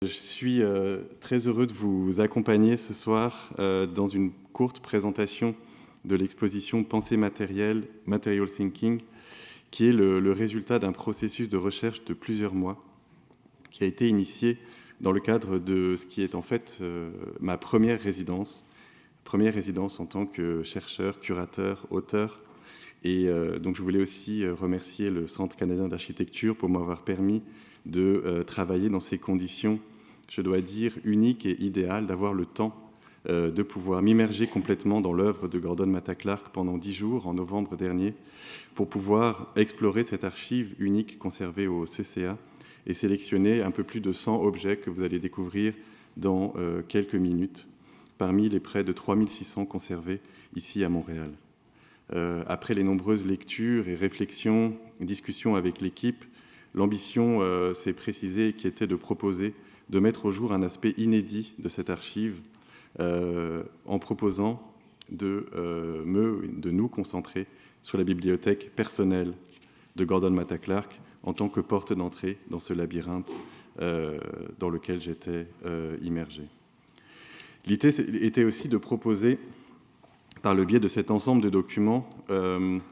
Je suis très heureux de vous accompagner ce soir dans une courte présentation de l'exposition Pensée matérielle, Material Thinking, qui est le résultat d'un processus de recherche de plusieurs mois, qui a été initié dans le cadre de ce qui est en fait ma première résidence en tant que chercheur, curateur, auteur. Et donc je voulais aussi remercier le Centre canadien d'architecture pour m'avoir permis de travailler dans ces conditions, je dois dire, uniques et idéales, d'avoir le temps de pouvoir m'immerger complètement dans l'œuvre de Gordon Matta Clark pendant 10 jours, en novembre dernier, pour pouvoir explorer cette archive unique conservée au CCA et sélectionner un peu plus de 100 objets que vous allez découvrir dans quelques minutes, parmi les près de 3600 conservés ici à Montréal. Après les nombreuses lectures et réflexions, discussions avec l'équipe, l'ambition s'est précisée qui était de proposer de mettre au jour un aspect inédit de cette archive en proposant de nous concentrer sur la bibliothèque personnelle de Gordon Matta Clark en tant que porte d'entrée dans ce labyrinthe dans lequel j'étais immergé. L'idée était aussi de proposer, par le biais de cet ensemble de documents,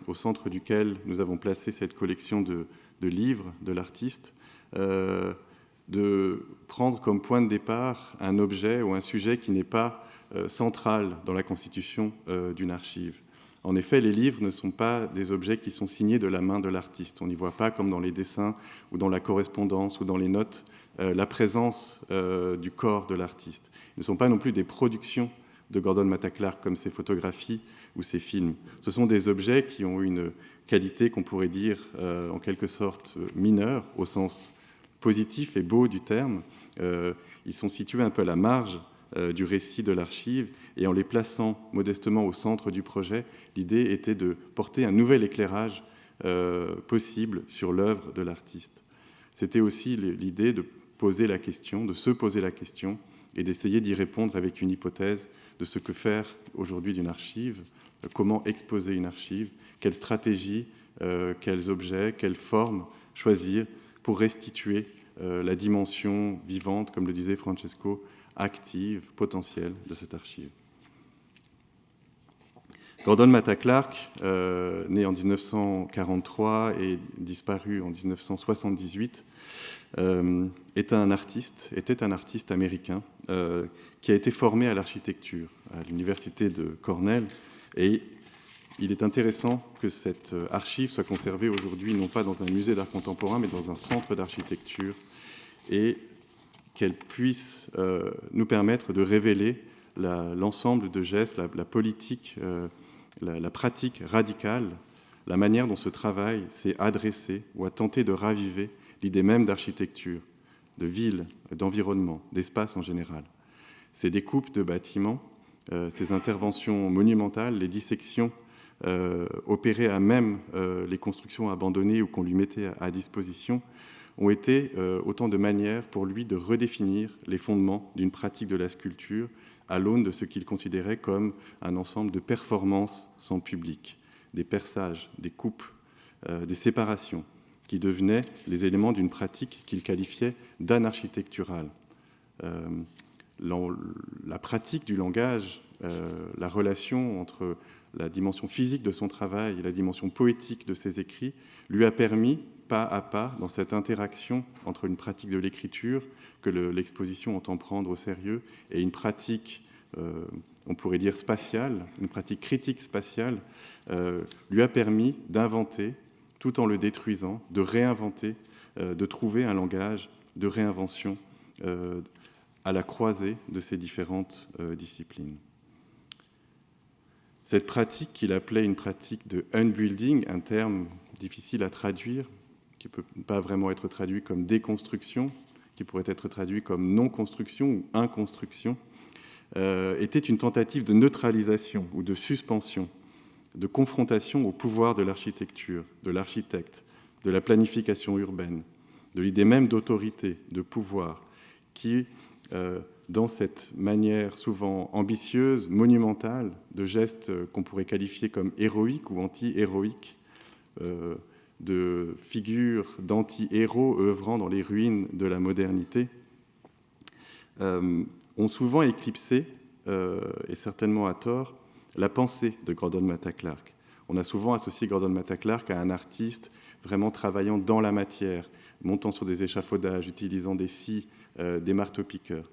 au centre duquel nous avons placé cette collection de livres de l'artiste, de prendre comme point de départ un objet ou un sujet qui n'est pas central dans la constitution d'une archive. En effet, les livres ne sont pas des objets qui sont signés de la main de l'artiste. On n'y voit pas, comme dans les dessins ou dans la correspondance ou dans les notes, la présence du corps de l'artiste. Ils ne sont pas non plus des productions de Gordon Matta Clark, comme ses photographies ou ses films. Ce sont des objets qui ont une qualité qu'on pourrait dire en quelque sorte mineure, au sens positif et beau du terme. Ils sont situés un peu à la marge du récit de l'archive, et en les plaçant modestement au centre du projet, l'idée était de porter un nouvel éclairage possible sur l'œuvre de l'artiste. C'était aussi l'idée de poser la question, de se poser la question, et d'essayer d'y répondre avec une hypothèse de ce que faire aujourd'hui d'une archive, comment exposer une archive, quelles stratégies, quels objets, quelles formes choisir pour restituer la dimension vivante, comme le disait Francesco, active, potentielle de cette archive. Gordon Matta Clark, né en 1943 et disparu en 1978, était un artiste américain qui a été formé à l'architecture à l'université de Cornell. Et il est intéressant que cette archive soit conservée aujourd'hui non pas dans un musée d'art contemporain, mais dans un centre d'architecture, et qu'elle puisse nous permettre de révéler l'ensemble de gestes, la politique, la pratique radicale, la manière dont ce travail s'est adressé ou a tenté de raviver l'idée même d'architecture, de ville, d'environnement, d'espace en général. Ces découpes de bâtiments, ces interventions monumentales, les dissections opérées à même les constructions abandonnées ou qu'on lui mettait à disposition, ont été autant de manières pour lui de redéfinir les fondements d'une pratique de la sculpture à l'aune de ce qu'il considérait comme un ensemble de performances sans public, des perçages, des coupes, des séparations, qui devenaient les éléments d'une pratique qu'il qualifiait d'anarchitecturale. La pratique du langage, la relation entre la dimension physique de son travail et la dimension poétique de ses écrits, lui a permis, pas à pas, dans cette interaction entre une pratique de l'écriture que l'exposition entend prendre au sérieux et une pratique, on pourrait dire spatiale, une pratique critique spatiale, lui a permis d'inventer, tout en le détruisant, de réinventer, de trouver un langage de réinvention à la croisée de ces différentes disciplines. Cette pratique qu'il appelait une pratique de unbuilding, un terme difficile à traduire, qui ne peut pas vraiment être traduit comme déconstruction, qui pourrait être traduit comme non-construction ou inconstruction, était une tentative de neutralisation ou de suspension, de confrontation au pouvoir de l'architecture, de l'architecte, de la planification urbaine, de l'idée même d'autorité, de pouvoir, qui, dans cette manière souvent ambitieuse, monumentale, de gestes qu'on pourrait qualifier comme héroïques ou anti-héroïques, de figures d'anti-héros œuvrant dans les ruines de la modernité, ont souvent éclipsé, et certainement à tort, la pensée de Gordon Matta Clark. On a souvent associé Gordon Matta Clark à un artiste vraiment travaillant dans la matière, montant sur des échafaudages, utilisant des scies, des marteaux-piqueurs.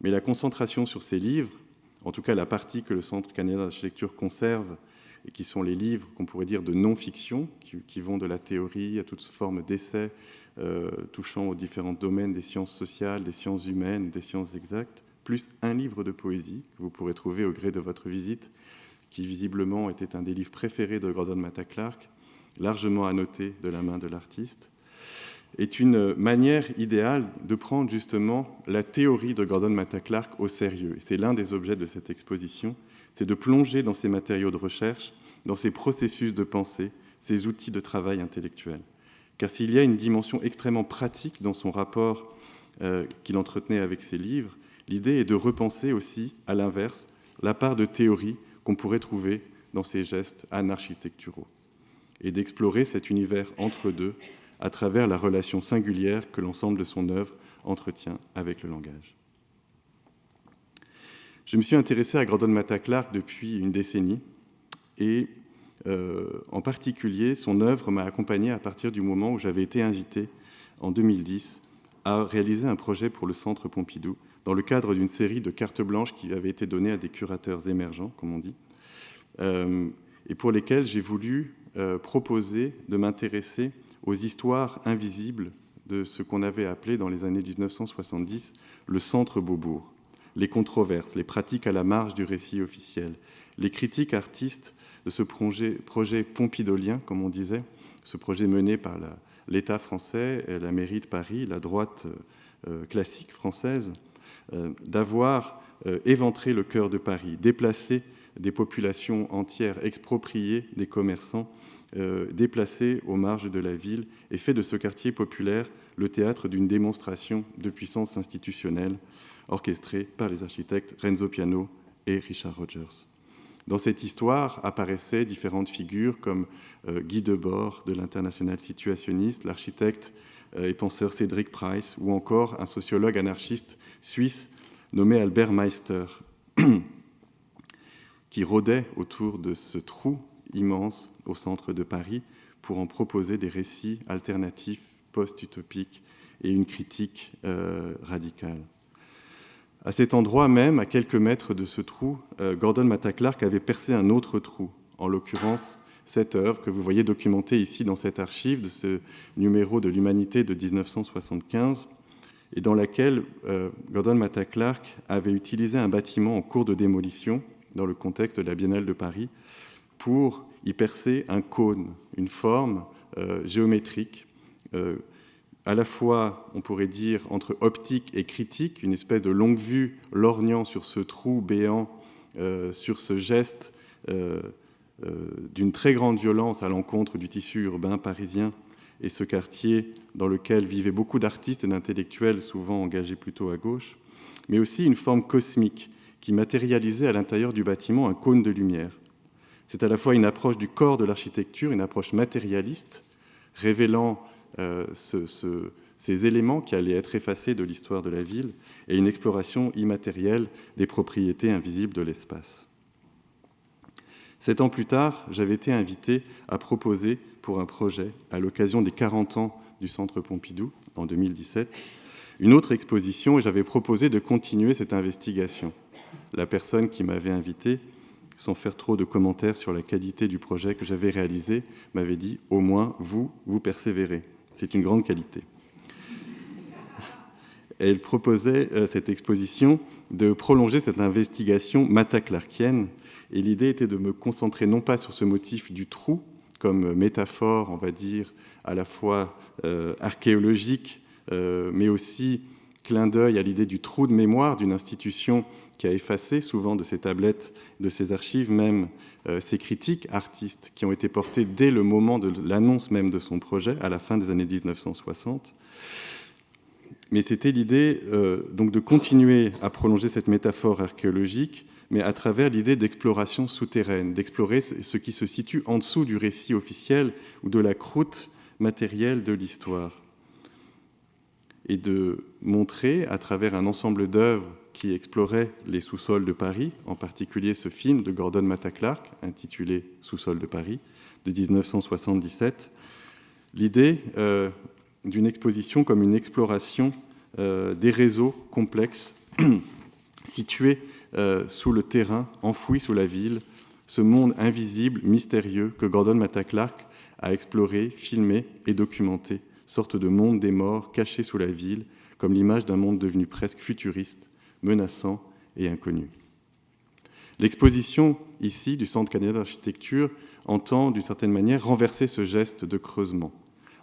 Mais la concentration sur ces livres, en tout cas la partie que le Centre canadien d'architecture conserve, et qui sont les livres qu'on pourrait dire de non-fiction, qui vont de la théorie à toute forme d'essais touchant aux différents domaines des sciences sociales, des sciences humaines, des sciences exactes, plus un livre de poésie que vous pourrez trouver au gré de votre visite, qui visiblement était un des livres préférés de Gordon Matta Clark, largement annoté de la main de l'artiste, est une manière idéale de prendre justement la théorie de Gordon Matta Clark au sérieux. Et c'est l'un des objets de cette exposition, c'est de plonger dans ces matériaux de recherche, dans ces processus de pensée, ces outils de travail intellectuel. Car s'il y a une dimension extrêmement pratique dans son rapport qu'il entretenait avec ses livres, l'idée est de repenser aussi, à l'inverse, la part de théorie qu'on pourrait trouver dans ces gestes anarchitecturaux et d'explorer cet univers entre deux à travers la relation singulière que l'ensemble de son œuvre entretient avec le langage. Je me suis intéressé à Gordon Matta Clark depuis une décennie et en particulier, son œuvre m'a accompagné à partir du moment où j'avais été invité en 2010 à réaliser un projet pour le Centre Pompidou dans le cadre d'une série de cartes blanches qui avait été donnée à des curateurs émergents, comme on dit, et pour lesquels j'ai voulu proposer de m'intéresser aux histoires invisibles de ce qu'on avait appelé dans les années 1970 le Centre Beaubourg, les controverses, les pratiques à la marge du récit officiel, les critiques artistes de ce projet pompidolien, comme on disait, ce projet mené par l'État français, la mairie de Paris, la droite classique française, d'avoir éventré le cœur de Paris, déplacé des populations entières, exproprié des commerçants, déplacé aux marges de la ville et fait de ce quartier populaire le théâtre d'une démonstration de puissance institutionnelle orchestrée par les architectes Renzo Piano et Richard Rogers. Dans cette histoire apparaissaient différentes figures comme Guy Debord de l'Internationale situationniste, l'architecte et penseur Cédric Price ou encore un sociologue anarchiste suisse nommé Albert Meister qui rôdait autour de ce trou immense au centre de Paris pour en proposer des récits alternatifs, post-utopiques et une critique radicale. À cet endroit même, à quelques mètres de ce trou, Gordon Matta Clark avait percé un autre trou, en l'occurrence cette œuvre que vous voyez documentée ici dans cette archive de ce numéro de l'Humanité de 1975, et dans laquelle Gordon Matta Clark avait utilisé un bâtiment en cours de démolition dans le contexte de la Biennale de Paris pour y percer un cône, une forme géométrique, à la fois, on pourrait dire, entre optique et critique, une espèce de longue vue lorgnant sur ce trou béant, sur ce geste d'une très grande violence à l'encontre du tissu urbain parisien et ce quartier dans lequel vivaient beaucoup d'artistes et d'intellectuels, souvent engagés plutôt à gauche, mais aussi une forme cosmique qui matérialisait à l'intérieur du bâtiment un cône de lumière. C'est à la fois une approche du corps de l'architecture, une approche matérialiste, révélant ces éléments qui allaient être effacés de l'histoire de la ville, et une exploration immatérielle des propriétés invisibles de l'espace. 7 ans plus tard, j'avais été invité à proposer pour un projet, à l'occasion des 40 ans du Centre Pompidou, en 2017, une autre exposition, et j'avais proposé de continuer cette investigation. La personne qui m'avait invité, sans faire trop de commentaires sur la qualité du projet que j'avais réalisé, m'avait dit « Au moins, vous persévérez. C'est une grande qualité. » Elle proposait cette exposition de prolonger cette investigation matta-clarkienne, et l'idée était de me concentrer non pas sur ce motif du trou, comme métaphore, on va dire, à la fois archéologique, mais aussi clin d'œil à l'idée du trou de mémoire d'une institution qui a effacé souvent de ses tablettes, de ses archives même, ces critiques artistes qui ont été portées dès le moment de l'annonce même de son projet, à la fin des années 1960. Mais c'était l'idée donc de continuer à prolonger cette métaphore archéologique, mais à travers l'idée d'exploration souterraine, d'explorer ce qui se situe en dessous du récit officiel ou de la croûte matérielle de l'histoire. et de montrer, à travers un ensemble d'œuvres qui exploraient les sous-sols de Paris, en particulier ce film de Gordon Matta Clark, intitulé « Sous-sol de Paris », de 1977, l'idée d'une exposition comme une exploration des réseaux complexes situés sous le terrain, enfouis sous la ville, ce monde invisible, mystérieux que Gordon Matta Clark a exploré, filmé et documenté, sorte de monde des morts caché sous la ville, comme l'image d'un monde devenu presque futuriste, menaçant et inconnu. L'exposition, ici, du Centre canadien d'architecture, entend, d'une certaine manière, renverser ce geste de creusement,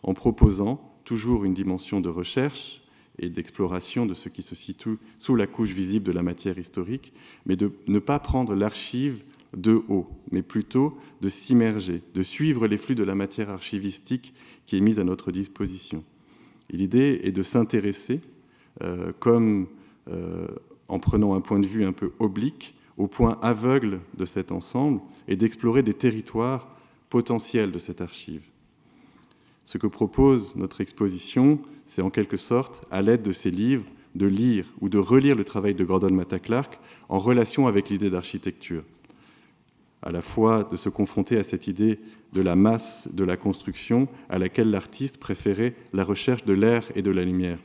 en proposant toujours une dimension de recherche et d'exploration de ce qui se situe sous la couche visible de la matière historique, mais de ne pas prendre l'archive de haut, mais plutôt de s'immerger, de suivre les flux de la matière archivistique qui est mise à notre disposition. Et l'idée est de s'intéresser, en prenant un point de vue un peu oblique, au point aveugle de cet ensemble et d'explorer des territoires potentiels de cette archive. Ce que propose notre exposition, c'est en quelque sorte, à l'aide de ces livres, de lire ou de relire le travail de Gordon Matta Clark en relation avec l'idée d'architecture, à la fois de se confronter à cette idée de la masse de la construction à laquelle l'artiste préférait la recherche de l'air et de la lumière,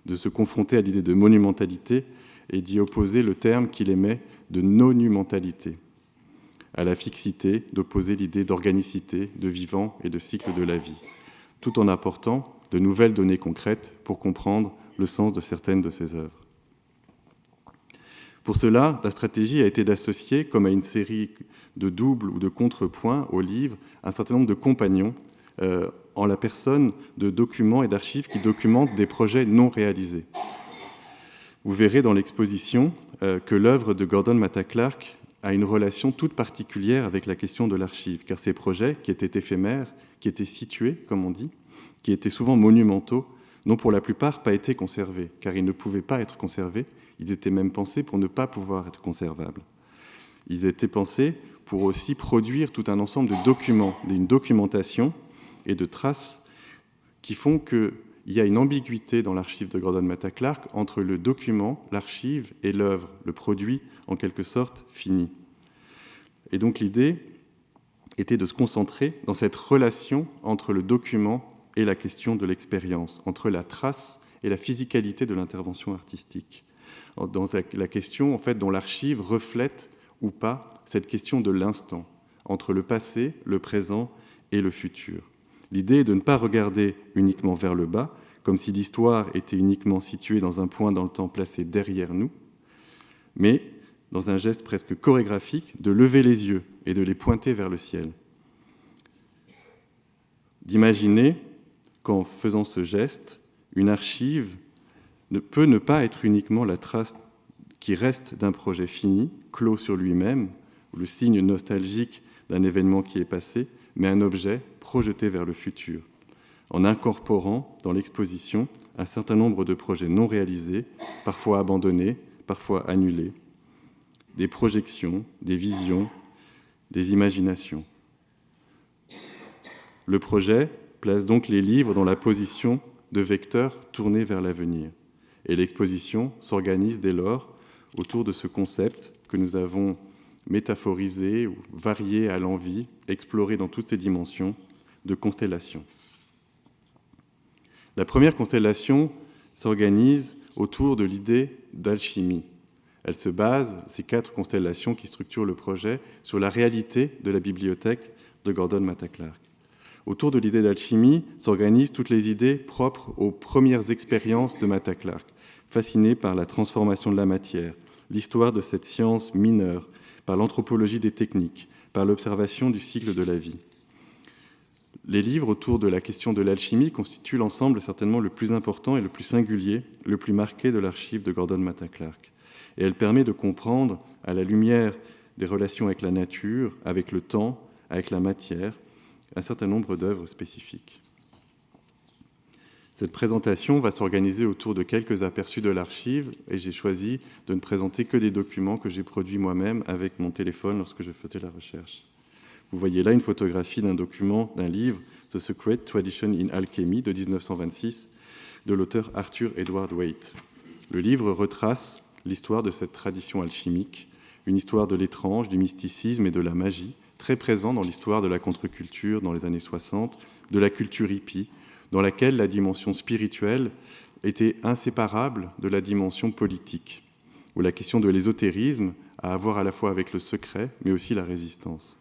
de se confronter à l'idée de monumentalité et d'y opposer le terme qu'il aimait de nonumentalité, à la fixité, d'opposer l'idée d'organicité, de vivant et de cycle de la vie, tout en apportant de nouvelles données concrètes pour comprendre le sens de certaines de ses œuvres. Pour cela, la stratégie a été d'associer, comme à une série de doubles ou de contrepoints au livre, un certain nombre de compagnons en la personne de documents et d'archives qui documentent des projets non réalisés. Vous verrez dans l'exposition que l'œuvre de Gordon Matta Clark a une relation toute particulière avec la question de l'archive, car ces projets, qui étaient éphémères, qui étaient situés, comme on dit, qui étaient souvent monumentaux, n'ont pour la plupart pas été conservés, car ils ne pouvaient pas être conservés, ils étaient même pensés pour ne pas pouvoir être conservables. Ils étaient pensés pour aussi produire tout un ensemble de documents, d'une documentation et de traces qui font qu'il y a une ambiguïté dans l'archive de Gordon Matta Clark entre le document, l'archive et l'œuvre, le produit en quelque sorte fini. Et donc l'idée était de se concentrer dans cette relation entre le document et la question de l'expérience, entre la trace et la physicalité de l'intervention artistique, dans la question en fait, dont l'archive reflète ou pas cette question de l'instant, entre le passé, le présent et le futur. L'idée est de ne pas regarder uniquement vers le bas, comme si l'histoire était uniquement située dans un point dans le temps placé derrière nous, mais dans un geste presque chorégraphique, de lever les yeux et de les pointer vers le ciel. D'imaginer qu'en faisant ce geste, une archive ne peut ne pas être uniquement la trace qui reste d'un projet fini, clos sur lui-même, ou le signe nostalgique d'un événement qui est passé, mais un objet projeté vers le futur, en incorporant dans l'exposition un certain nombre de projets non réalisés, parfois abandonnés, parfois annulés, des projections, des visions, des imaginations. Le projet place donc les livres dans la position de vecteurs tournés vers l'avenir. Et l'exposition s'organise dès lors autour de ce concept que nous avons métaphorisé ou varié à l'envi, exploré dans toutes ses dimensions, de constellation. La première constellation s'organise autour de l'idée d'alchimie. Elle se base, ces 4 constellations qui structurent le projet, sur la réalité de la bibliothèque de Gordon Matta Clark. Autour de l'idée d'alchimie s'organisent toutes les idées propres aux premières expériences de Matta Clark, fasciné par la transformation de la matière, l'histoire de cette science mineure, par l'anthropologie des techniques, par l'observation du cycle de la vie. Les livres autour de la question de l'alchimie constituent l'ensemble certainement le plus important et le plus singulier, le plus marqué de l'archive de Gordon Matta Clark. Et elle permet de comprendre, à la lumière des relations avec la nature, avec le temps, avec la matière, un certain nombre d'œuvres spécifiques. Cette présentation va s'organiser autour de quelques aperçus de l'archive et j'ai choisi de ne présenter que des documents que j'ai produits moi-même avec mon téléphone lorsque je faisais la recherche. Vous voyez là une photographie d'un document, d'un livre, The Secret Tradition in Alchemy de 1926, de l'auteur Arthur Edward Waite. Le livre retrace l'histoire de cette tradition alchimique, une histoire de l'étrange, du mysticisme et de la magie, très présent dans l'histoire de la contre-culture dans les années 60, de la culture hippie, dans laquelle la dimension spirituelle était inséparable de la dimension politique, où la question de l'ésotérisme a à voir à la fois avec le secret, mais aussi la résistance.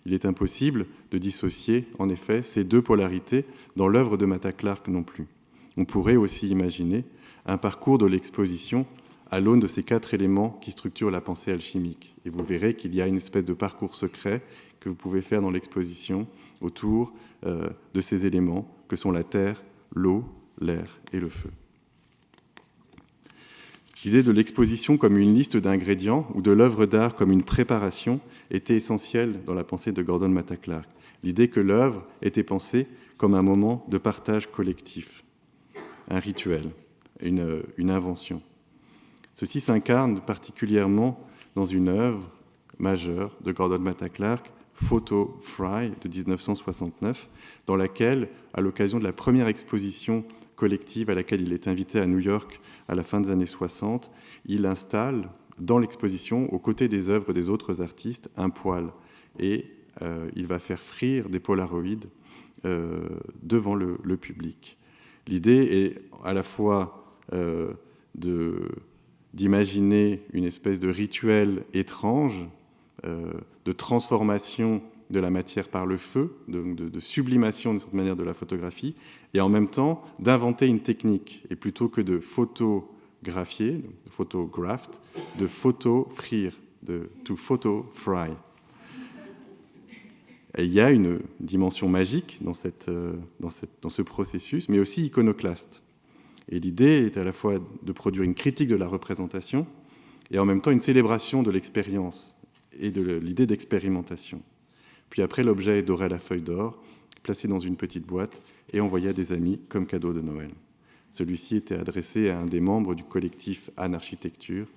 Il est impossible de dissocier, en effet, ces deux polarités dans l'œuvre de Mata Clark non plus. On pourrait aussi imaginer un parcours de l'exposition à l'aune de ces 4 éléments qui structurent la pensée alchimique. Et vous verrez qu'il y a une espèce de parcours secret que vous pouvez faire dans l'exposition autour de ces éléments que sont la terre, l'eau, l'air et le feu. L'idée de l'exposition comme une liste d'ingrédients ou de l'œuvre d'art comme une préparation était essentielle dans la pensée de Gordon Mata Clark. L'idée que l'œuvre était pensée comme un moment de partage collectif, un rituel, une invention. Ceci s'incarne particulièrement dans une œuvre majeure de Gordon Mata Clark, Photo Fry de 1969, dans laquelle, à l'occasion de la première exposition collective à laquelle il est invité à New York à la fin des années 60, il installe dans l'exposition, aux côtés des œuvres des autres artistes, un poêle. Et il va faire frire des polaroïdes devant le public. L'idée est à la fois d'imaginer une espèce de rituel étrange, de transformation de la matière par le feu, de sublimation d'une certaine manière de la photographie, et en même temps d'inventer une technique, et plutôt que de photographier, de photograft, de photo-frire, to photo-fry. Et il y a une dimension magique dans ce processus, mais aussi iconoclaste. Et l'idée est à la fois de produire une critique de la représentation et en même temps une célébration de l'expérience et de l'idée d'expérimentation. Puis après, l'objet est doré à la feuille d'or, placé dans une petite boîte et envoyé à des amis comme cadeau de Noël. Celui-ci était adressé à un des membres du collectif Anne Architecture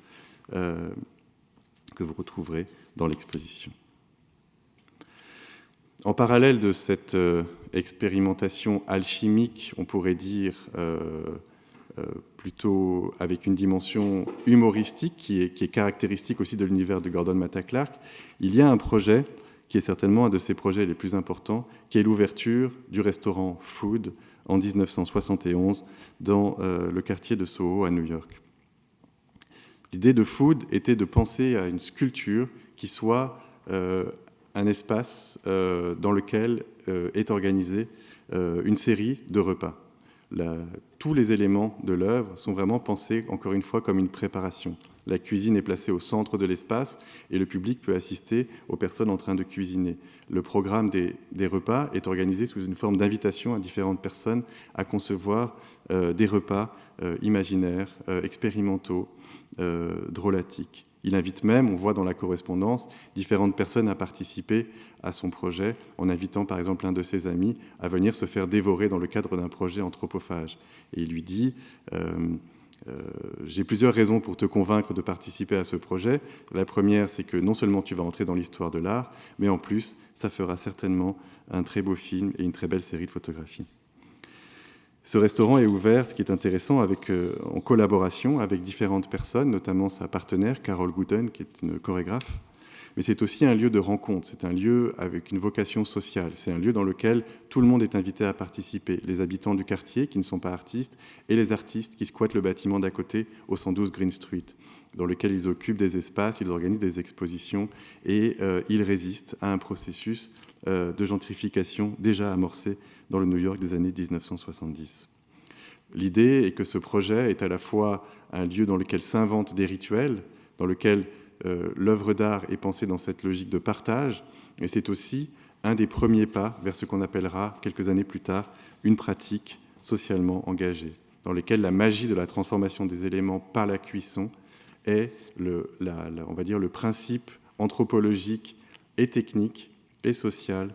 que vous retrouverez dans l'exposition. En parallèle de cette expérimentation alchimique, on pourrait dire plutôt avec une dimension humoristique qui est caractéristique aussi de l'univers de Gordon Mata Clark, il y a un projet qui est certainement un de ses projets les plus importants, qui est l'ouverture du restaurant Food en 1971 dans le quartier de Soho à New York. L'idée de Food était de penser à une sculpture qui soit un espace dans lequel est organisée une série de repas. Tous les éléments de l'œuvre sont vraiment pensés, encore une fois, comme une préparation. La cuisine est placée au centre de l'espace et le public peut assister aux personnes en train de cuisiner. Le programme des repas est organisé sous une forme d'invitation à différentes personnes à concevoir des repas imaginaires, expérimentaux, drôlatiques. Il invite même, on voit dans la correspondance, différentes personnes à participer à son projet, en invitant par exemple un de ses amis à venir se faire dévorer dans le cadre d'un projet anthropophage. Et il lui dit j'ai plusieurs raisons pour te convaincre de participer à ce projet. La première, c'est que non seulement tu vas entrer dans l'histoire de l'art, mais en plus, ça fera certainement un très beau film et une très belle série de photographies. Ce restaurant est ouvert, ce qui est intéressant, en collaboration avec différentes personnes, notamment sa partenaire, Carol Gooden, qui est une chorégraphe. Mais c'est aussi un lieu de rencontre, c'est un lieu avec une vocation sociale. C'est un lieu dans lequel tout le monde est invité à participer. Les habitants du quartier, qui ne sont pas artistes, et les artistes qui squattent le bâtiment d'à côté, au 112 Green Street, dans lequel ils occupent des espaces, ils organisent des expositions, et ils résistent à un processus de gentrification déjà amorcé dans le New York des années 1970. L'idée est que ce projet est à la fois un lieu dans lequel s'inventent des rituels, dans lequel l'œuvre d'art est pensée dans cette logique de partage, et c'est aussi un des premiers pas vers ce qu'on appellera, quelques années plus tard, une pratique socialement engagée, dans lequel la magie de la transformation des éléments par la cuisson est on va dire, le principe anthropologique et technique et social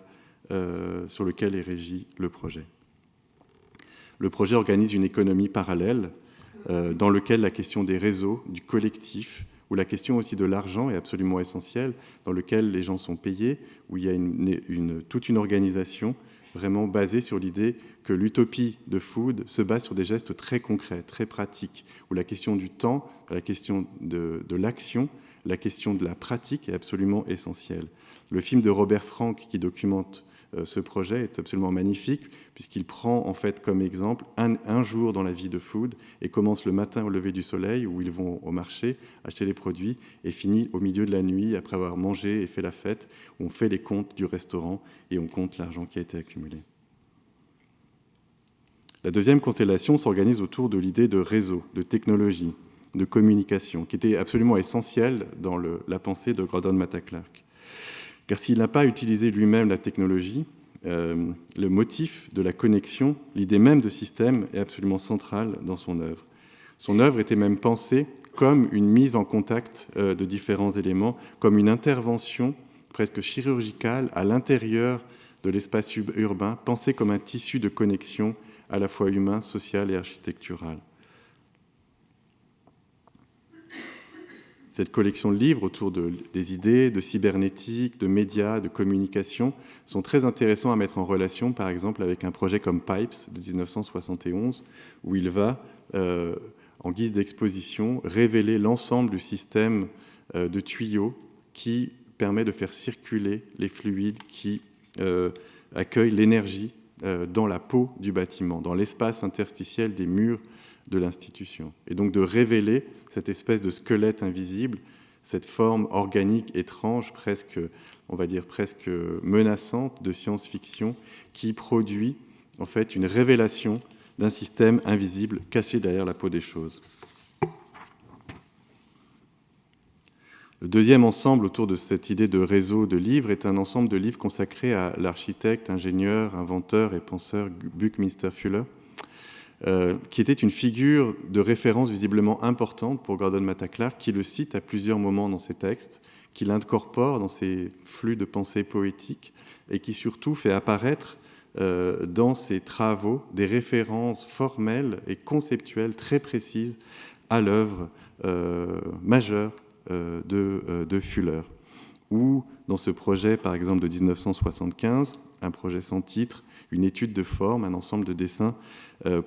sur lequel est régi le projet. Le projet organise une économie parallèle dans laquelle la question des réseaux, du collectif, où la question aussi de l'argent est absolument essentielle, dans lequel les gens sont payés, où il y a toute une organisation vraiment basé sur l'idée que l'utopie de Food se base sur des gestes très concrets, très pratiques, où la question du temps, la question de l'action, la question de la pratique est absolument essentielle. Le film de Robert Frank qui documente ce projet est absolument magnifique, puisqu'il prend en fait comme exemple un jour dans la vie de Food et commence le matin au lever du soleil, où ils vont au marché acheter les produits, et finit au milieu de la nuit, après avoir mangé et fait la fête, où on fait les comptes du restaurant et on compte l'argent qui a été accumulé. La deuxième constellation s'organise autour de l'idée de réseau, de technologie, de communication, qui était absolument essentielle dans la pensée de Gordon Matta Clark. Car s'il n'a pas utilisé lui-même la technologie, le motif de la connexion, l'idée même de système est absolument centrale dans son œuvre. Son œuvre était même pensée comme une mise en contact de différents éléments, comme une intervention presque chirurgicale à l'intérieur de l'espace urbain, pensée comme un tissu de connexion à la fois humain, social et architectural. Cette collection de livres autour des idées, de cybernétique, de médias, de communication sont très intéressants à mettre en relation, par exemple, avec un projet comme Pipes de 1971, où il va, en guise d'exposition, révéler l'ensemble du système de tuyaux qui permet de faire circuler les fluides qui accueillent l'énergie dans la peau du bâtiment, dans l'espace interstitiel des murs de l'institution. Et donc de révéler cette espèce de squelette invisible, cette forme organique étrange, presque, on va dire presque menaçante de science-fiction, qui produit en fait une révélation d'un système invisible caché derrière la peau des choses. Le deuxième ensemble autour de cette idée de réseau de livres est un ensemble de livres consacrés à l'architecte, ingénieur, inventeur et penseur Buckminster Fuller, qui était une figure de référence visiblement importante pour Gordon Matta Clark, qui le cite à plusieurs moments dans ses textes, qui l'incorpore dans ses flux de pensée poétique et qui surtout fait apparaître dans ses travaux des références formelles et conceptuelles très précises à l'œuvre majeure de Fuller. Ou dans ce projet, par exemple, de 1975, un projet sans titre, une étude de forme, un ensemble de dessins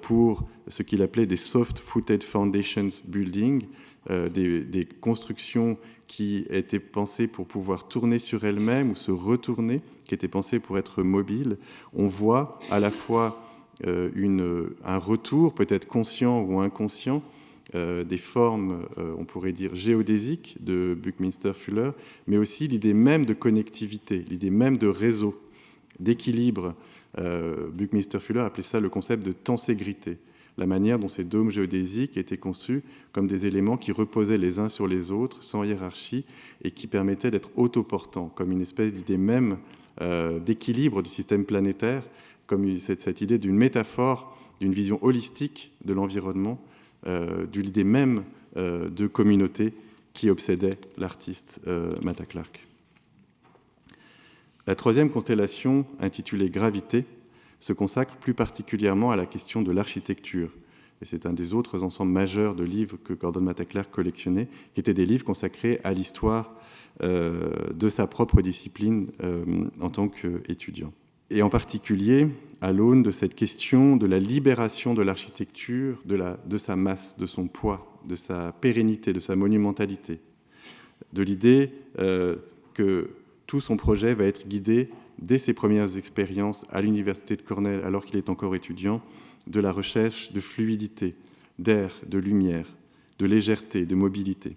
pour ce qu'il appelait des soft-footed foundations building, des constructions qui étaient pensées pour pouvoir tourner sur elles-mêmes ou se retourner, qui étaient pensées pour être mobiles. On voit à la fois un retour, peut-être conscient ou inconscient, des formes, on pourrait dire, géodésiques de Buckminster Fuller, mais aussi l'idée même de connectivité, l'idée même de réseau, d'équilibre. Buckminster Fuller appelait ça le concept de tenségrité, la manière dont ces dômes géodésiques étaient conçus comme des éléments qui reposaient les uns sur les autres, sans hiérarchie, et qui permettaient d'être autoportants, comme une espèce d'idée même d'équilibre du système planétaire, comme cette idée d'une métaphore, d'une vision holistique de l'environnement, de l'idée même de communauté qui obsédait l'artiste Matta Clark. La troisième constellation, intitulée Gravité, se consacre plus particulièrement à la question de l'architecture. Et c'est un des autres ensembles majeurs de livres que Gordon Matta Clark collectionnait, qui étaient des livres consacrés à l'histoire de sa propre discipline en tant qu'étudiant. Et en particulier à l'aune de cette question de la libération de l'architecture, de sa masse, de son poids, de sa pérennité, de sa monumentalité, de l'idée que tout son projet va être guidé, dès ses premières expériences à l'université de Cornell, alors qu'il est encore étudiant, de la recherche de fluidité, d'air, de lumière, de légèreté, de mobilité.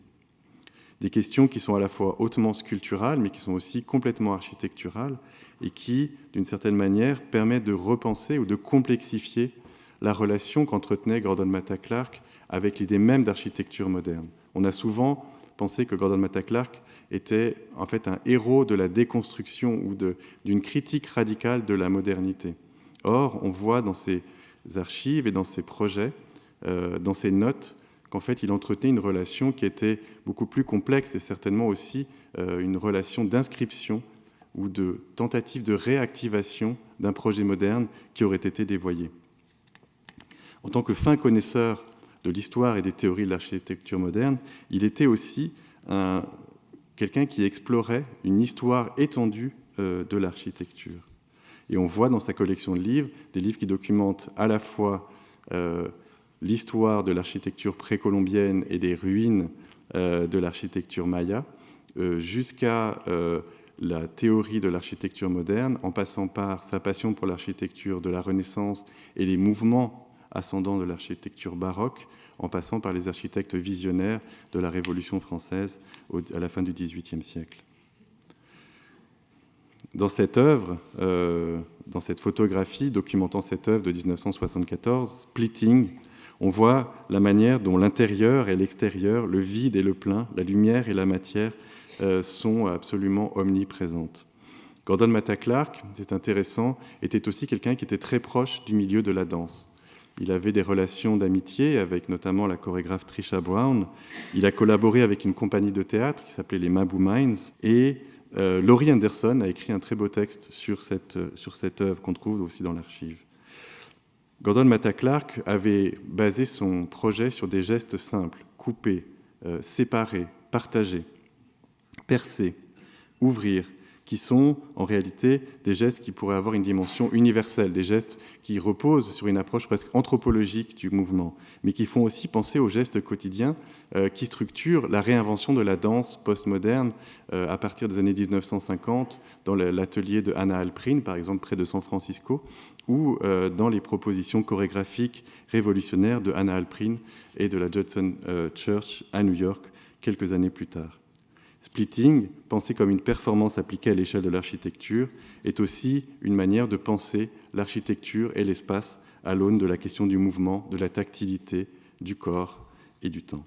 Des questions qui sont à la fois hautement sculpturales, mais qui sont aussi complètement architecturales, et qui, d'une certaine manière, permettent de repenser ou de complexifier la relation qu'entretenait Gordon Matta Clark avec l'idée même d'architecture moderne. On a souvent pensé que Gordon Matta Clark était en fait un héros de la déconstruction ou d'une critique radicale de la modernité. Or, on voit dans ses archives et dans ses projets, dans ses notes, qu'en fait, il entretenait une relation qui était beaucoup plus complexe et certainement aussi une relation d'inscription ou de tentative de réactivation d'un projet moderne qui aurait été dévoyé. En tant que fin connaisseur de l'histoire et des théories de l'architecture moderne, il était aussi quelqu'un qui explorait une histoire étendue de l'architecture. Et on voit dans sa collection de livres, des livres qui documentent à la fois l'histoire de l'architecture précolombienne et des ruines de l'architecture maya, jusqu'à la théorie de l'architecture moderne, en passant par sa passion pour l'architecture de la Renaissance et les mouvements ascendants de l'architecture baroque, en passant par les architectes visionnaires de la Révolution française à la fin du XVIIIe siècle. Dans cette œuvre, dans cette photographie documentant cette œuvre de 1974, Splitting, on voit la manière dont l'intérieur et l'extérieur, le vide et le plein, la lumière et la matière sont absolument omniprésentes. Gordon Matta Clark, c'est intéressant, était aussi quelqu'un qui était très proche du milieu de la danse. Il avait des relations d'amitié avec notamment la chorégraphe Trisha Brown. Il a collaboré avec une compagnie de théâtre qui s'appelait les Mabou Mines. Et Laurie Anderson a écrit un très beau texte sur cette œuvre qu'on trouve aussi dans l'archive. Gordon Matta Clark avait basé son projet sur des gestes simples, couper, séparer, partager, percer, ouvrir, qui sont en réalité des gestes qui pourraient avoir une dimension universelle, des gestes qui reposent sur une approche presque anthropologique du mouvement, mais qui font aussi penser aux gestes quotidiens qui structurent la réinvention de la danse postmoderne à partir des années 1950, dans l'atelier de Hannah Alprin, par exemple, près de San Francisco, ou dans les propositions chorégraphiques révolutionnaires de Hannah Alprin et de la Judson Church à New York, quelques années plus tard. Splitting, pensé comme une performance appliquée à l'échelle de l'architecture, est aussi une manière de penser l'architecture et l'espace à l'aune de la question du mouvement, de la tactilité, du corps et du temps.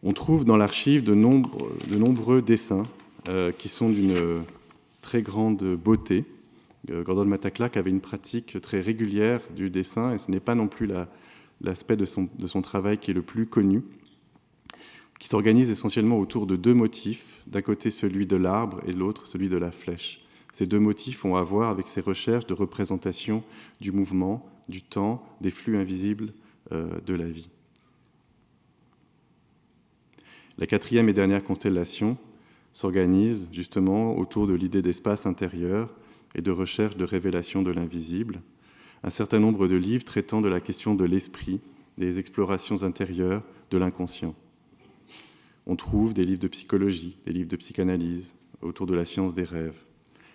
On trouve dans l'archive de nombreux dessins qui sont d'une très grande beauté. Gordon Matta Clark avait une pratique très régulière du dessin, et ce n'est pas non plus l'aspect de son travail qui est le plus connu, qui s'organise essentiellement autour de deux motifs, d'un côté celui de l'arbre et de l'autre celui de la flèche. Ces deux motifs ont à voir avec ses recherches de représentation du mouvement, du temps, des flux invisibles de la vie. La quatrième et dernière constellation s'organise justement autour de l'idée d'espace intérieur et de recherche de révélation de l'invisible. Un certain nombre de livres traitant de la question de l'esprit, des explorations intérieures, de l'inconscient. On trouve des livres de psychologie, des livres de psychanalyse autour de la science des rêves.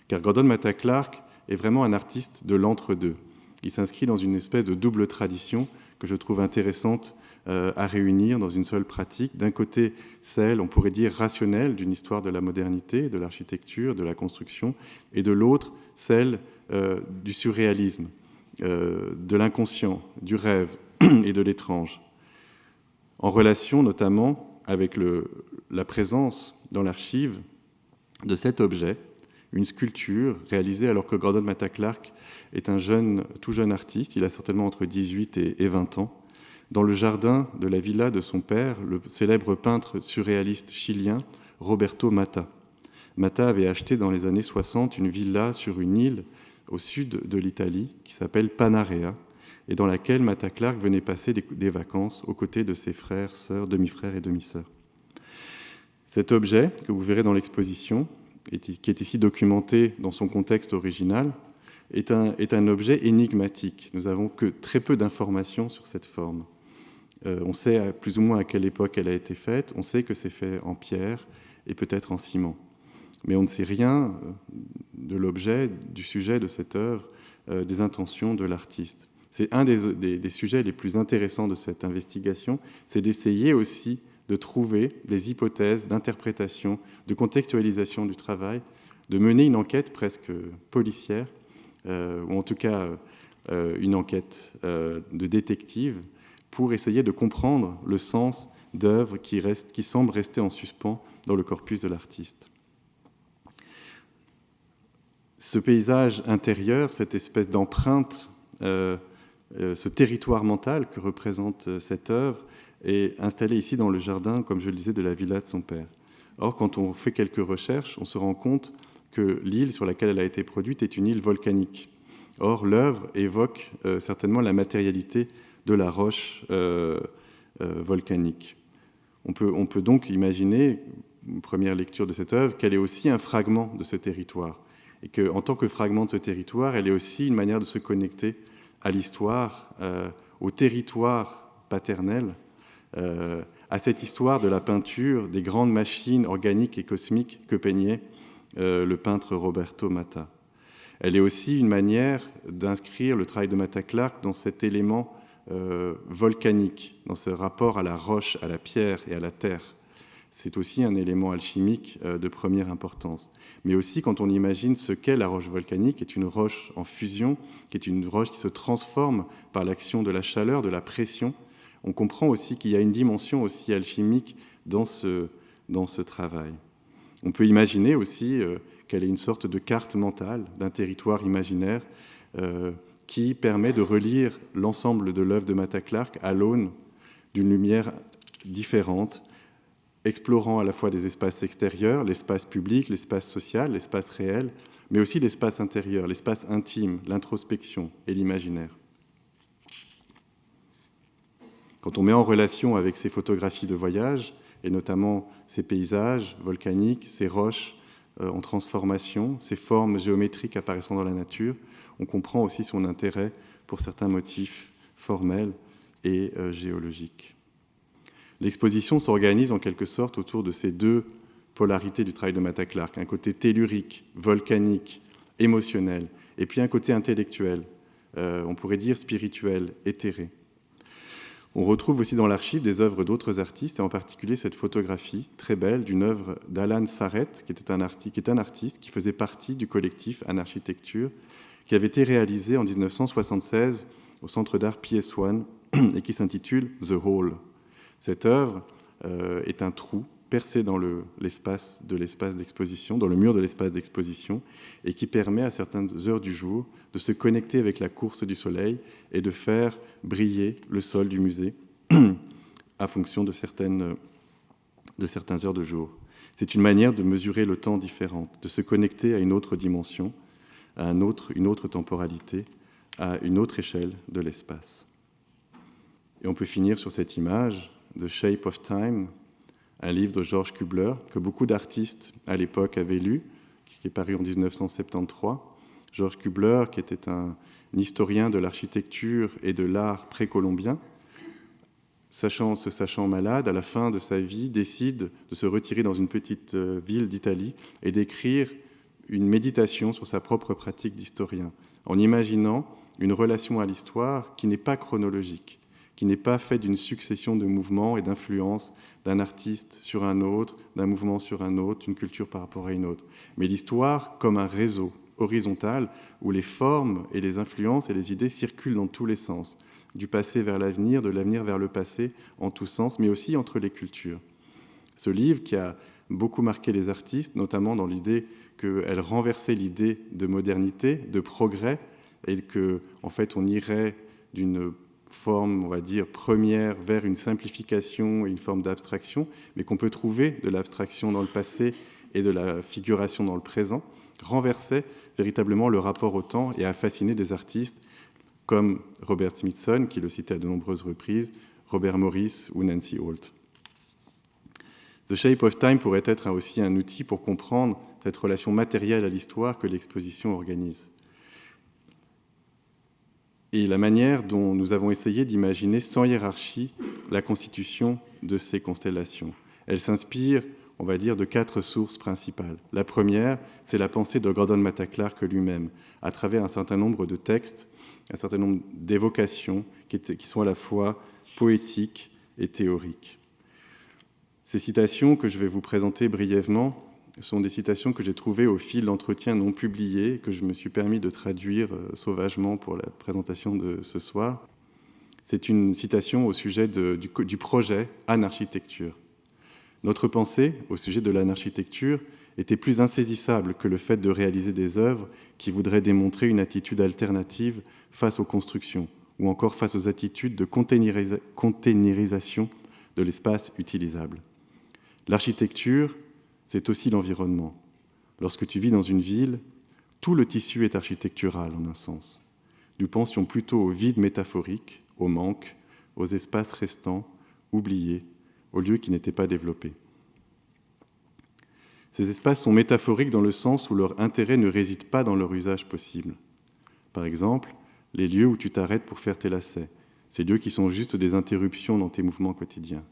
Car Gordon Matta Clark est vraiment un artiste de l'entre-deux. Il s'inscrit dans une espèce de double tradition que je trouve intéressante à réunir dans une seule pratique. D'un côté, celle, on pourrait dire, rationnelle d'une histoire de la modernité, de l'architecture, de la construction, et de l'autre, celle du surréalisme, de l'inconscient, du rêve et de l'étrange. En relation notamment avec la présence dans l'archive de cet objet, une sculpture réalisée alors que Gordon Matta Clark est un tout jeune artiste, il a certainement entre 18 et 20 ans, dans le jardin de la villa de son père, le célèbre peintre surréaliste chilien Roberto Matta. Matta avait acheté dans les années 60 une villa sur une île au sud de l'Italie qui s'appelle Panarea et dans laquelle Matta Clark venait passer des vacances aux côtés de ses frères, sœurs, demi-frères et demi-sœurs. Cet objet, que vous verrez dans l'exposition, qui est ici documenté dans son contexte original, est un objet énigmatique. Nous n'avons que très peu d'informations sur cette forme. On sait plus ou moins à quelle époque elle a été faite, on sait que c'est fait en pierre et peut-être en ciment. Mais on ne sait rien de l'objet, du sujet de cette œuvre, des intentions de l'artiste. C'est un des sujets les plus intéressants de cette investigation, c'est d'essayer aussi de trouver des hypothèses d'interprétation, de contextualisation du travail, de mener une enquête presque policière, ou en tout cas une enquête de détective, pour essayer de comprendre le sens d'œuvres qui semblent rester en suspens dans le corpus de l'artiste. Ce paysage intérieur, cette espèce d'empreinte, ce territoire mental que représente cette œuvre, est installé ici dans le jardin, comme je le disais, de la villa de son père. Or, quand on fait quelques recherches, on se rend compte que l'île sur laquelle elle a été produite est une île volcanique. Or, l'œuvre évoque certainement la matérialité de la roche volcanique. On peut donc imaginer, une première lecture de cette œuvre, qu'elle est aussi un fragment de ce territoire, et qu'en tant que fragment de ce territoire, elle est aussi une manière de se connecter à l'histoire, au territoire paternel, à cette histoire de la peinture, des grandes machines organiques et cosmiques que peignait le peintre Roberto Matta. Elle est aussi une manière d'inscrire le travail de Matta Clark dans cet élément volcanique, dans ce rapport à la roche, à la pierre et à la terre. C'est aussi un élément alchimique de première importance. Mais aussi, quand on imagine ce qu'est la roche volcanique, qui est une roche en fusion, qui est une roche qui se transforme par l'action de la chaleur, de la pression, on comprend aussi qu'il y a une dimension aussi alchimique dans ce travail. On peut imaginer aussi qu'elle est une sorte de carte mentale d'un territoire imaginaire qui permet de relire l'ensemble de l'œuvre de Matta Clark à l'aune d'une lumière différente, explorant à la fois des espaces extérieurs, l'espace public, l'espace social, l'espace réel, mais aussi l'espace intérieur, l'espace intime, l'introspection et l'imaginaire. Quand on met en relation avec ces photographies de voyage, et notamment ces paysages volcaniques, ces roches en transformation, ces formes géométriques apparaissant dans la nature, on comprend aussi son intérêt pour certains motifs formels et géologiques. L'exposition s'organise en quelque sorte autour de ces deux polarités du travail de Matta Clark, un côté tellurique, volcanique, émotionnel, et puis un côté intellectuel, on pourrait dire spirituel, éthéré. On retrouve aussi dans l'archive des œuvres d'autres artistes, et en particulier cette photographie très belle d'une œuvre d'Alan Sarrett, qui est un artiste qui faisait partie du collectif Anarchitecture, qui avait été réalisé en 1976 au Centre d'art PS1 et qui s'intitule « The Hole ». Cette œuvre est un trou percé dans l'espace d'exposition, dans le mur de l'espace d'exposition, et qui permet à certaines heures du jour de se connecter avec la course du soleil et de faire briller le sol du musée à fonction de certaines heures de jour. C'est une manière de mesurer le temps différente, de se connecter à une autre dimension, à une autre temporalité, à une autre échelle de l'espace. Et on peut finir sur cette image, The Shape of Time, un livre de George Kubler, que beaucoup d'artistes à l'époque avaient lu, qui est paru en 1973. George Kubler, qui était un historien de l'architecture et de l'art précolombien, se sachant malade, à la fin de sa vie, décide de se retirer dans une petite ville d'Italie et d'écrire une méditation sur sa propre pratique d'historien, en imaginant une relation à l'histoire qui n'est pas chronologique, qui n'est pas faite d'une succession de mouvements et d'influences d'un artiste sur un autre, d'un mouvement sur un autre, d'une culture par rapport à une autre, mais l'histoire comme un réseau horizontal où les formes et les influences et les idées circulent dans tous les sens, du passé vers l'avenir, de l'avenir vers le passé, en tous sens, mais aussi entre les cultures. Ce livre qui a beaucoup marqué les artistes, notamment dans l'idée qu'elle renversait l'idée de modernité, de progrès, et qu'en fait on irait d'une forme, on va dire, première vers une simplification et une forme d'abstraction, mais qu'on peut trouver de l'abstraction dans le passé et de la figuration dans le présent, renversait véritablement le rapport au temps et a fasciné des artistes comme Robert Smithson, qui le citait à de nombreuses reprises, Robert Morris ou Nancy Holt. The Shape of Time pourrait être aussi un outil pour comprendre cette relation matérielle à l'histoire que l'exposition organise. Et la manière dont nous avons essayé d'imaginer sans hiérarchie la constitution de ces constellations. Elle s'inspire, on va dire, de 4 sources principales. La première, c'est la pensée de Gordon Matta Clark lui-même, à travers un certain nombre de textes, un certain nombre d'évocations qui sont à la fois poétiques et théoriques. Ces citations que je vais vous présenter brièvement sont des citations que j'ai trouvées au fil d'entretiens non publiés, que je me suis permis de traduire sauvagement pour la présentation de ce soir. C'est une citation au sujet du projet Anarchitecture. Notre pensée au sujet de l'anarchitecture était plus insaisissable que le fait de réaliser des œuvres qui voudraient démontrer une attitude alternative face aux constructions, ou encore face aux attitudes de containerisation de l'espace utilisable. L'architecture, c'est aussi l'environnement. Lorsque tu vis dans une ville, tout le tissu est architectural en un sens. Nous pensions plutôt au vide métaphorique, au manque, aux espaces restants, oubliés, aux lieux qui n'étaient pas développés. Ces espaces sont métaphoriques dans le sens où leur intérêt ne réside pas dans leur usage possible. Par exemple, les lieux où tu t'arrêtes pour faire tes lacets, ces lieux qui sont juste des interruptions dans tes mouvements quotidiens.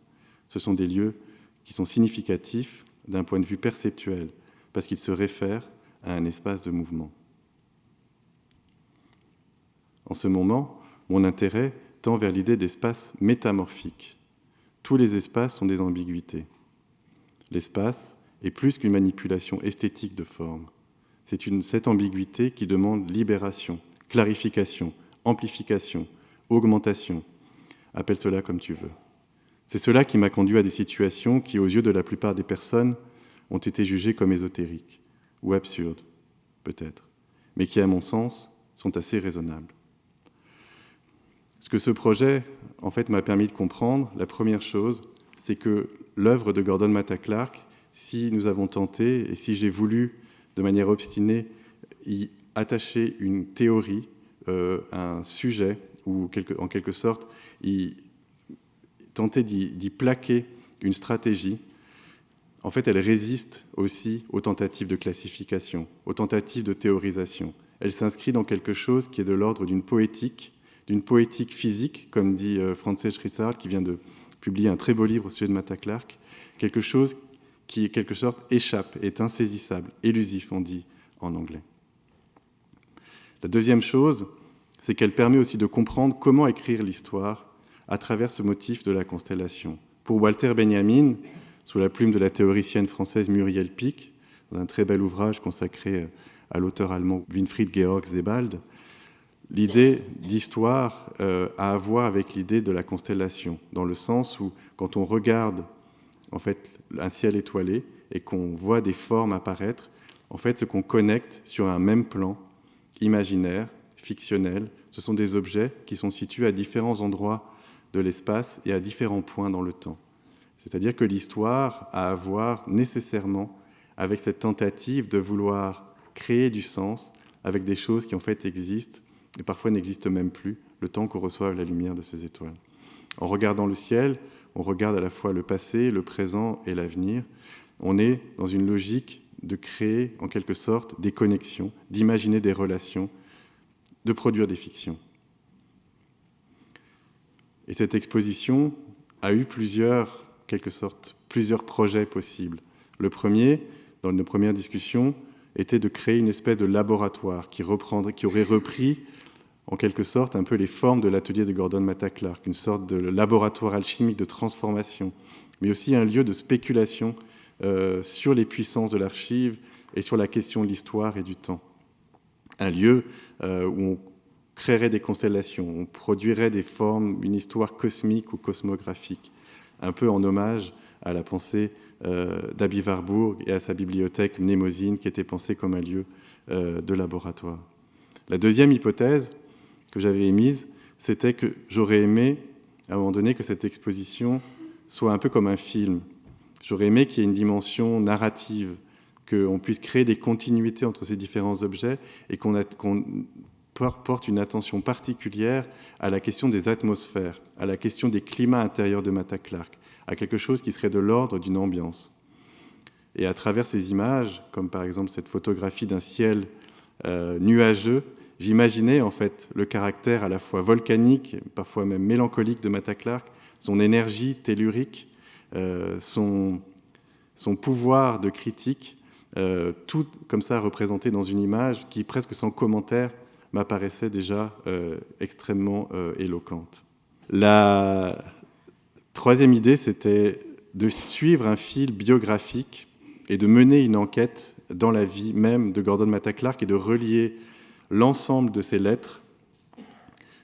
Ce sont des lieux qui sont significatifs d'un point de vue perceptuel, parce qu'ils se réfèrent à un espace de mouvement. En ce moment, mon intérêt tend vers l'idée d'espace métamorphique. Tous les espaces sont des ambiguïtés. L'espace est plus qu'une manipulation esthétique de forme. C'est cette ambiguïté qui demande libération, clarification, amplification, augmentation. Appelle cela comme tu veux. C'est cela qui m'a conduit à des situations qui, aux yeux de la plupart des personnes, ont été jugées comme ésotériques ou absurdes, peut-être, mais qui, à mon sens, sont assez raisonnables. Ce que ce projet, en fait, m'a permis de comprendre, la première chose, c'est que l'œuvre de Gordon Matta Clark, si nous avons tenté et si j'ai voulu, de manière obstinée, y attacher une théorie, un sujet, ou en quelque sorte, tenter d'y plaquer une stratégie, en fait, elle résiste aussi aux tentatives de classification, aux tentatives de théorisation. Elle s'inscrit dans quelque chose qui est de l'ordre d'une poétique physique, comme dit Frances Schritzard, qui vient de publier un très beau livre au sujet de Matta Clark, quelque chose qui, en quelque sorte, échappe, est insaisissable, élusif, on dit en anglais. La deuxième chose, c'est qu'elle permet aussi de comprendre comment écrire l'histoire à travers ce motif de la constellation. Pour Walter Benjamin, sous la plume de la théoricienne française Muriel Pic, dans un très bel ouvrage consacré à l'auteur allemand Winfried Georg Sebald, l'idée d'histoire a à voir avec l'idée de la constellation, dans le sens où, quand on regarde en fait, un ciel étoilé et qu'on voit des formes apparaître, en fait, ce qu'on connecte sur un même plan imaginaire, fictionnel, ce sont des objets qui sont situés à différents endroits de l'espace et à différents points dans le temps. C'est-à-dire que l'histoire a à voir nécessairement avec cette tentative de vouloir créer du sens avec des choses qui en fait existent et parfois n'existent même plus, le temps qu'on reçoive la lumière de ces étoiles. En regardant le ciel, on regarde à la fois le passé, le présent et l'avenir. On est dans une logique de créer, en quelque sorte, des connexions, d'imaginer des relations, de produire des fictions. Et cette exposition a eu plusieurs projets possibles. Le premier, dans nos premières discussions, était de créer une espèce de laboratoire qui aurait repris en quelque sorte un peu les formes de l'atelier de Gordon Matta Clark, une sorte de laboratoire alchimique de transformation, mais aussi un lieu de spéculation sur les puissances de l'archive et sur la question de l'histoire et du temps. Un lieu où on créerait des constellations, on produirait des formes, une histoire cosmique ou cosmographique, un peu en hommage à la pensée d'Abi Warburg et à sa bibliothèque mnémosine qui était pensée comme un lieu de laboratoire. La deuxième hypothèse que j'avais émise, c'était que j'aurais aimé, à un moment donné, que cette exposition soit un peu comme un film. J'aurais aimé qu'il y ait une dimension narrative, qu'on puisse créer des continuités entre ces différents objets et qu'on porte une attention particulière à la question des atmosphères, à la question des climats intérieurs de Matta Clark, à quelque chose qui serait de l'ordre d'une ambiance. Et à travers ces images, comme par exemple cette photographie d'un ciel nuageux, j'imaginais en fait le caractère à la fois volcanique, parfois même mélancolique de Matta Clark, son énergie tellurique, son pouvoir de critique, tout comme ça représenté dans une image qui, presque sans commentaire, m'apparaissait déjà extrêmement éloquente. La troisième idée, c'était de suivre un fil biographique et de mener une enquête dans la vie même de Gordon Matta Clark et de relier l'ensemble de ces lettres,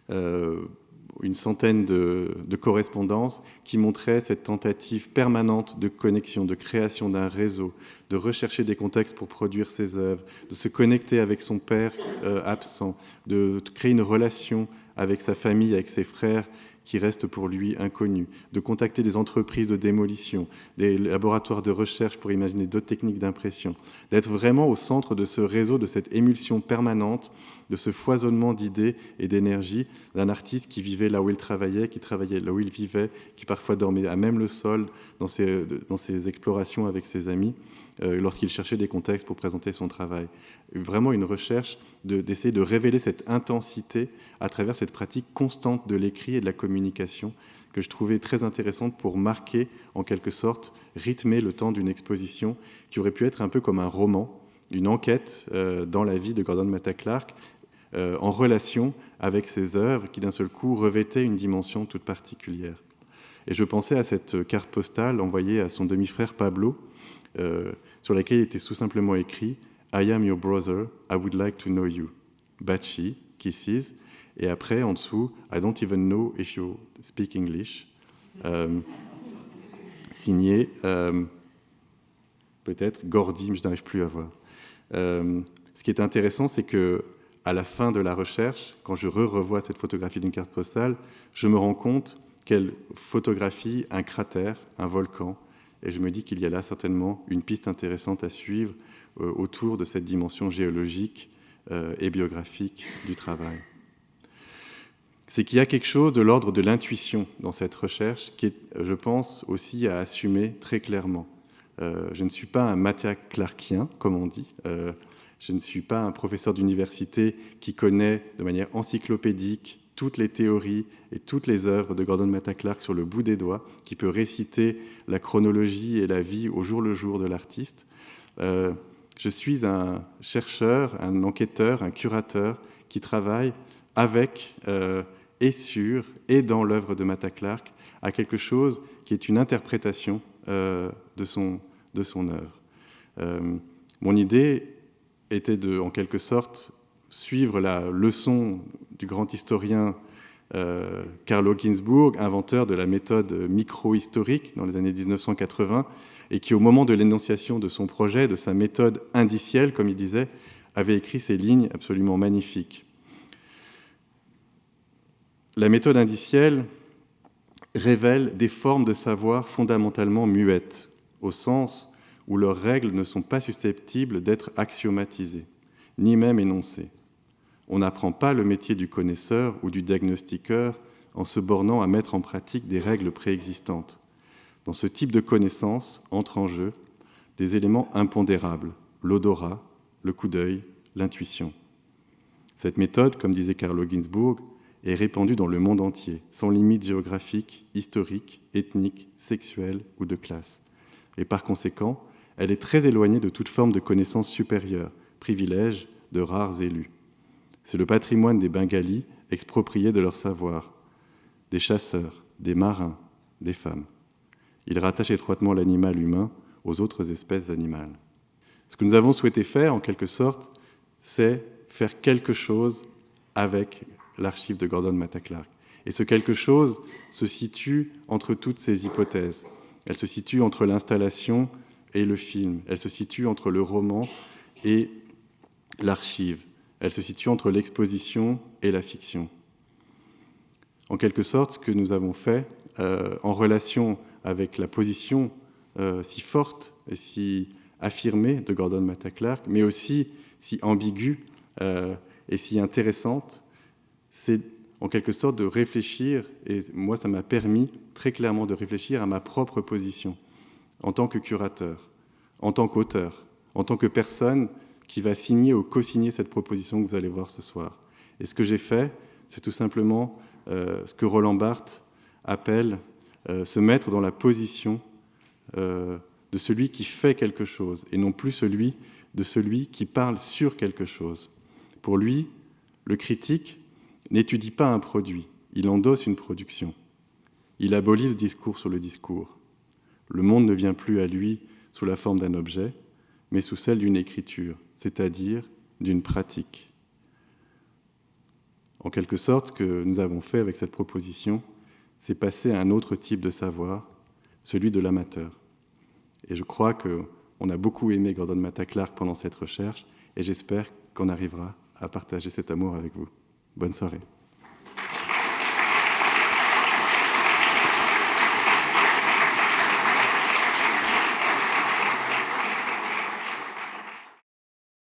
une centaine de correspondances qui montraient cette tentative permanente de connexion, de création d'un réseau, de rechercher des contextes pour produire ses œuvres, de se connecter avec son père absent, de créer une relation avec sa famille, avec ses frères qui restent pour lui inconnus, de contacter des entreprises de démolition, des laboratoires de recherche pour imaginer d'autres techniques d'impression, d'être vraiment au centre de ce réseau, de cette émulsion permanente, de ce foisonnement d'idées et d'énergie d'un artiste qui vivait là où il travaillait, qui travaillait là où il vivait, qui parfois dormait à même le sol dans ses explorations avec ses amis, lorsqu'il cherchait des contextes pour présenter son travail. Vraiment une recherche d'essayer de révéler cette intensité à travers cette pratique constante de l'écrit et de la communication que je trouvais très intéressante pour marquer, en quelque sorte, rythmer le temps d'une exposition qui aurait pu être un peu comme un roman, une enquête dans la vie de Gordon Matta Clark, en relation avec ses œuvres qui, d'un seul coup, revêtaient une dimension toute particulière. Et je pensais à cette carte postale envoyée à son demi-frère Pablo, sur laquelle il était tout simplement écrit « I am your brother, I would like to know you. Bachi, kisses ». Et après, en dessous, « I don't even know if you speak English ». Signé, peut-être, Gordy, mais je n'arrive plus à voir. Ce qui est intéressant, c'est que à la fin de la recherche, quand je revois cette photographie d'une carte postale, je me rends compte qu'elle photographie un cratère, un volcan, et je me dis qu'il y a là certainement une piste intéressante à suivre autour de cette dimension géologique et biographique du travail. C'est qu'il y a quelque chose de l'ordre de l'intuition dans cette recherche qui est, je pense, aussi à assumer très clairement. Je ne suis pas un Matta Clarkien, comme on dit. Je ne suis pas un professeur d'université qui connaît de manière encyclopédique toutes les théories et toutes les œuvres de Gordon Matta Clark sur le bout des doigts, qui peut réciter la chronologie et la vie au jour le jour de l'artiste. Je suis un chercheur, un enquêteur, un curateur qui travaille avec et sur et dans l'œuvre de Matta Clark à quelque chose qui est une interprétation de son œuvre. Mon idée était de, en quelque sorte, suivre la leçon du grand historien Carlo Ginzburg, inventeur de la méthode micro-historique dans les années 1980, et qui, au moment de l'énonciation de son projet, de sa méthode indicielle, comme il disait, avait écrit ces lignes absolument magnifiques. La méthode indicielle révèle des formes de savoir fondamentalement muettes, au sens où leurs règles ne sont pas susceptibles d'être axiomatisées, ni même énoncées. On n'apprend pas le métier du connaisseur ou du diagnostiqueur en se bornant à mettre en pratique des règles préexistantes. Dans ce type de connaissance entrent en jeu des éléments impondérables, l'odorat, le coup d'œil, l'intuition. Cette méthode, comme disait Carlo Ginzburg, est répandue dans le monde entier, sans limite géographique, historique, ethnique, sexuelle ou de classe. Et par conséquent, elle est très éloignée de toute forme de connaissance supérieure, privilège de rares élus. C'est le patrimoine des Bengalis expropriés de leur savoir, des chasseurs, des marins, des femmes. Il rattache étroitement l'animal humain aux autres espèces animales. Ce que nous avons souhaité faire, en quelque sorte, c'est faire quelque chose avec l'archive de Gordon Matta Clark. Et ce quelque chose se situe entre toutes ces hypothèses. Elle se situe entre l'installation et le film. Elle se situe entre le roman et l'archive. Elle se situe entre l'exposition et la fiction. En quelque sorte, ce que nous avons fait, en relation avec la position si forte et si affirmée de Gordon Matta Clark, mais aussi si ambiguë et si intéressante, c'est en quelque sorte de réfléchir, et moi ça m'a permis très clairement de réfléchir à ma propre position en tant que curateur, en tant qu'auteur, en tant que personne qui va signer ou co-signer cette proposition que vous allez voir ce soir. Et ce que j'ai fait, c'est tout simplement ce que Roland Barthes appelle se mettre dans la position de celui qui fait quelque chose, et non plus celui qui parle sur quelque chose. Pour lui, le critique n'étudie pas un produit, il endosse une production. Il abolit le discours sur le discours. Le monde ne vient plus à lui sous la forme d'un objet, mais sous celle d'une écriture, c'est-à-dire d'une pratique. En quelque sorte, ce que nous avons fait avec cette proposition, c'est passer à un autre type de savoir, celui de l'amateur. Et je crois qu'on a beaucoup aimé Gordon Matta Clark pendant cette recherche, et j'espère qu'on arrivera à partager cet amour avec vous. Bonne soirée.